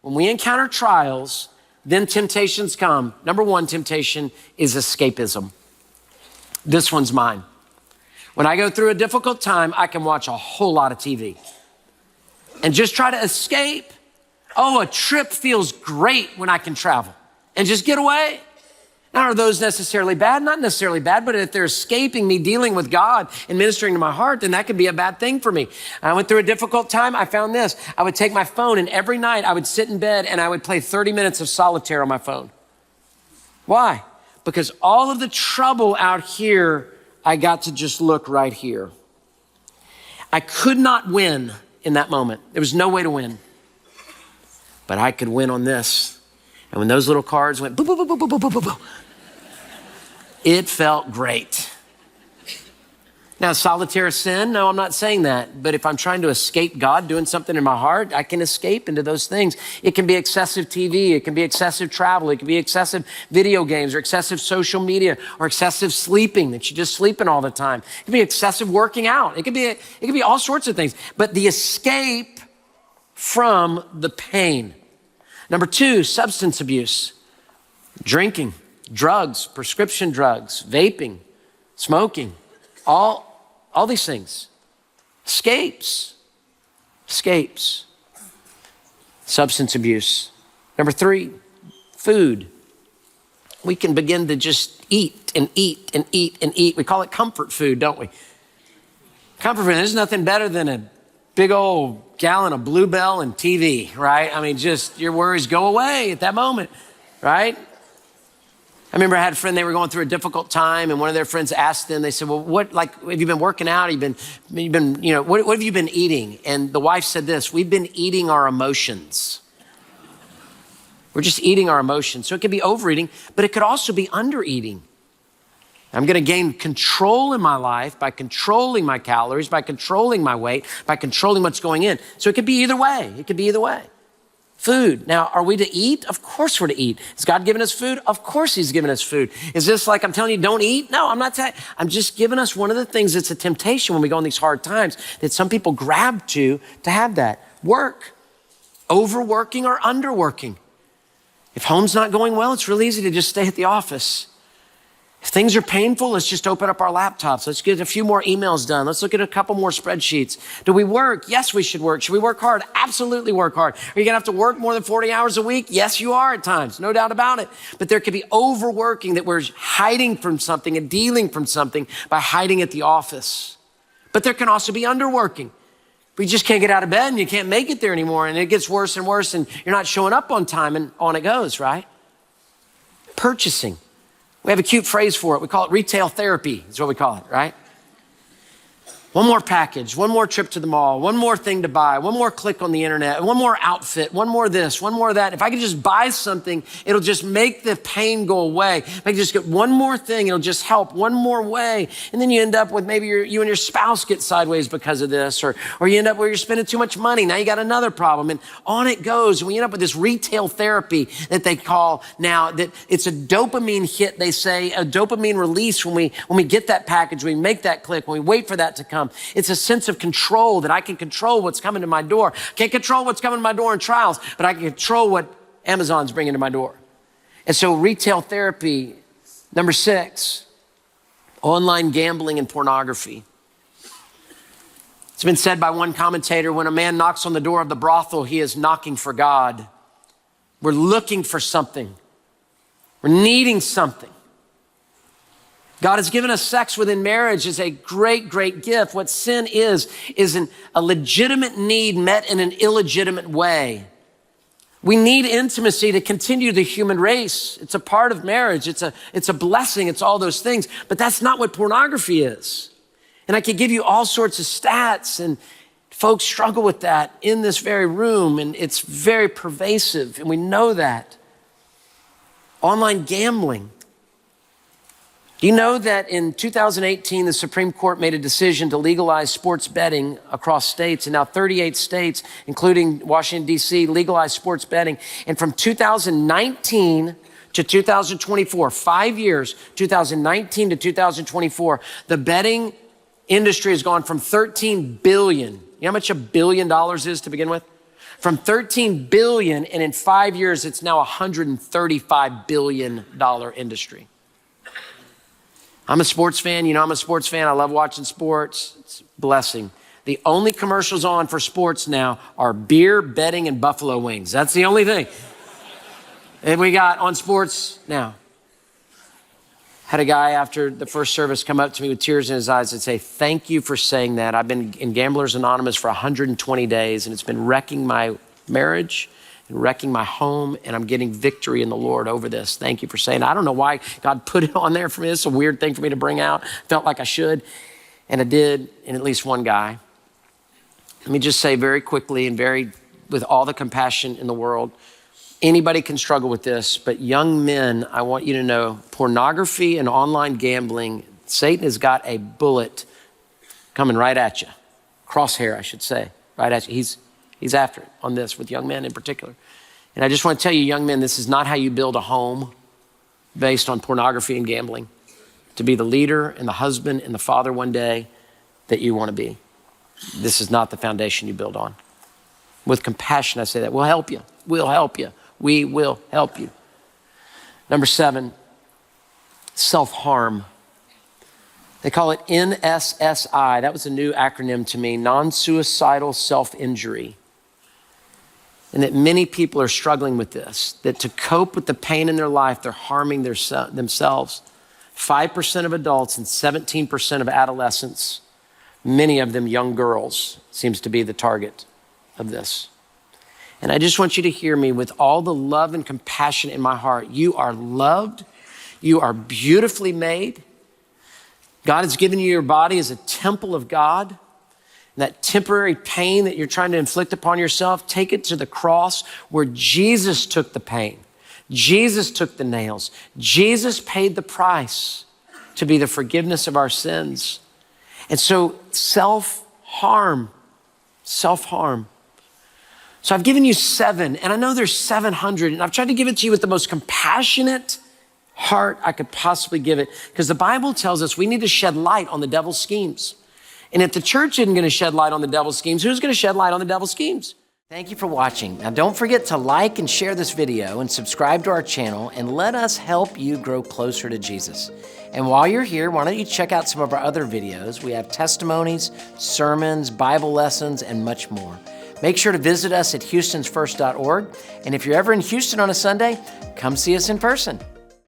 When we encounter trials, then temptations come. Number one temptation is escapism. This one's mine. When I go through a difficult time, I can watch a whole lot of TV and just try to escape. Oh, a trip feels great when I can travel and just get away. Now, are those necessarily bad? Not necessarily bad, but if they're escaping me dealing with God and ministering to my heart, then that could be a bad thing for me. I went through a difficult time. I found this. I would take my phone and every night I would sit in bed and I would play 30 minutes of solitaire on my phone. Why? Because all of the trouble out here, I got to just look right here. I could not win in that moment. There was no way to win, but I could win on this. And when those little cards went, boo, boo, boo, boo, boo, boo, boo, boo, it felt great. Now, solitaire is sin? No, I'm not saying that. But if I'm trying to escape God doing something in my heart, I can escape into those things. It can be excessive TV. It can be excessive travel. It can be excessive video games or excessive social media or excessive sleeping, that you're just sleeping all the time. It can be excessive working out. It can be all sorts of things. But the escape from the pain. Number two, substance abuse, drinking, drugs, prescription drugs, vaping, smoking, all these things. Escapes. Substance abuse. Number three, food. We can begin to just eat and eat and eat and eat. We call it comfort food, don't we? Comfort food, there's nothing better than a big old gallon of Bluebell and TV, right? I mean, just your worries go away at that moment, right? I remember I had a friend, they were going through a difficult time, and one of their friends asked them, they said, well, what, like, have you been working out? What have you been eating? And the wife said this, we've been eating our emotions. We're just eating our emotions. So it could be overeating, but it could also be undereating. I'm going to gain control in my life by controlling my calories, by controlling my weight, by controlling what's going in. So it could be either way. It could be either way. Food. Now, are we to eat? Of course we're to eat. Has God given us food? Of course he's given us food. Is this like I'm telling you don't eat? No, I'm not saying. I'm just giving us one of the things that's a temptation when we go in these hard times that some people grab to have that. Work. Overworking or underworking. If home's not going well, it's real easy to just stay at the office. If things are painful, let's just open up our laptops. Let's get a few more emails done. Let's look at a couple more spreadsheets. Do we work? Yes, we should work. Should we work hard? Absolutely work hard. Are you gonna have to work more than 40 hours a week? Yes, you are at times, no doubt about it. But there could be overworking that we're hiding from something and dealing from something by hiding at the office. But there can also be underworking. We just can't get out of bed and you can't make it there anymore and it gets worse and worse and you're not showing up on time and on it goes, right? Purchasing. We have a cute phrase for it. We call it retail therapy, is what we call it, right? One more package, one more trip to the mall, one more thing to buy, one more click on the internet, one more outfit, one more this, one more that. If I could just buy something, it'll just make the pain go away. If I could just get one more thing, it'll just help one more way. And then you end up with maybe you and your spouse get sideways because of this, or you end up where you're spending too much money. Now you got another problem and on it goes. And we end up with this retail therapy that they call now that it's a dopamine hit. They say a dopamine release when we get that package, when we make that click, when we wait for that to come. It's a sense of control that I can control what's coming to my door. Can't control what's coming to my door in trials, but I can control what Amazon's bringing to my door. And so retail therapy. Number 6, online gambling and pornography. It's been said by one commentator, when a man knocks on the door of the brothel, he is knocking for God. We're looking for something. We're needing something. God has given us sex within marriage as a great, great gift. What sin is a legitimate need met in an illegitimate way. We need intimacy to continue the human race. It's a part of marriage. It's a blessing. It's all those things. But that's not what pornography is. And I could give you all sorts of stats, and folks struggle with that in this very room, and it's very pervasive, and we know that. Online gambling. Do you know that in 2018, the Supreme Court made a decision to legalize sports betting across states, and now 38 states, including Washington, D.C., legalize sports betting. And from 2019 to 2024, 5 years, 2019 to 2024, the betting industry has gone from $13 billion. You know how much $1 billion is to begin with? From 13 billion, and in 5 years, it's now a $135 billion industry. I'm a sports fan. You know I'm a sports fan. I love watching sports. It's a blessing. The only commercials on for sports now are beer, betting, and buffalo wings. That's the only thing. And we got on sports now. Had a guy after the first service come up to me with tears in his eyes and say, thank you for saying that. I've been in Gamblers Anonymous for 120 days, and it's been wrecking my marriage and wrecking my home, and I'm getting victory in the Lord over this. Thank you for saying that. I don't know why God put it on there for me. It's a weird thing for me to bring out. Felt like I should, and I did, and at least one guy. Let me just say very quickly and with all the compassion in the world, anybody can struggle with this, but young men, I want you to know, pornography and online gambling, Satan has got a bullet coming right at you. Crosshair, I should say, right at you. He's after it on this with young men in particular. And I just want to tell you, young men, this is not how you build a home based on pornography and gambling. To be the leader and the husband and the father one day that you want to be. This is not the foundation you build on. With compassion, I say that. We'll help you. We'll help you. We will help you. Number 7, self-harm. They call it NSSI. That was a new acronym to me, non-suicidal self-injury. And that many people are struggling with this, that to cope with the pain in their life, they're harming themselves. 5% of adults and 17% of adolescents, many of them young girls, seems to be the target of this. And I just want you to hear me with all the love and compassion in my heart. You are loved. You are beautifully made. God has given you your body as a temple of God. And that temporary pain that you're trying to inflict upon yourself, take it to the cross where Jesus took the pain. Jesus took the nails. Jesus paid the price to be the forgiveness of our sins. And so self-harm. So I've given you 7, and I know there's 700, and I've tried to give it to you with the most compassionate heart I could possibly give it, because the Bible tells us we need to shed light on the devil's schemes. And if the church isn't going to shed light on the devil's schemes, who's going to shed light on the devil's schemes? Thank you for watching. Now don't forget to like and share this video and subscribe to our channel, and let us help you grow closer to Jesus. And while you're here, why don't you check out some of our other videos? We have testimonies, sermons, Bible lessons, and much more. Make sure to visit us at houstonsfirst.org. And if you're ever in Houston on a Sunday, come see us in person.